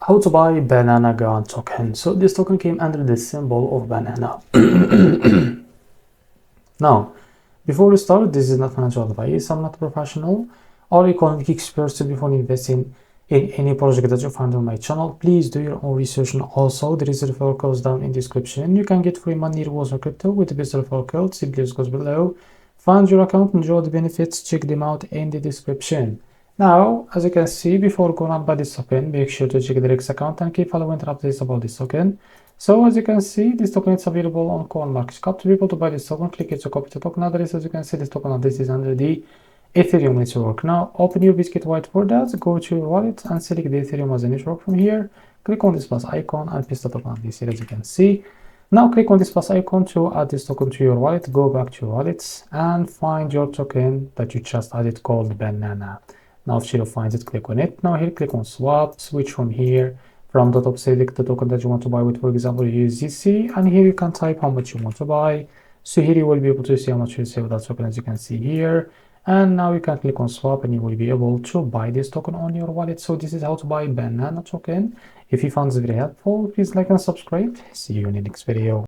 How to buy banana gun token. So this token came under the symbol of banana. Now, before we start, this is not financial advice. I'm not a professional or economic expert. So before investing in any project that you find on my channel, please do your own research. And also, there is a referral code down in the description. You can get free money rewards or crypto with the best referral code. Simply just goes below. Find your account, enjoy the benefits, check them out in the description. Now, as you can see, before going on by this token, make sure to check the REFERRAL account and keep following updates about this token. So as you can see, this token is available on CoinMarketCap. To be able to buy this token, click it to copy the token address. As you can see, this token address is under the Ethereum network. Now, open your Biscuit whiteboard, go to your wallet and select the Ethereum as a network from here. Click on this plus icon and paste the token address here, as you can see. Now click on this plus icon to add this token to your wallet. Go back to your wallet and find your token that you just added called banana. Now after you find it, click on it. Now here click on swap, switch from here. From the top, select the token that you want to buy with, for example, USDC, and here you can type how much you want to buy. So here you will be able to see how much you save that token, as you can see here. And now you can click on swap and you will be able to buy this token on your wallet. So this is how to buy banana token. If you found this very helpful, please like and subscribe. See you in the next video.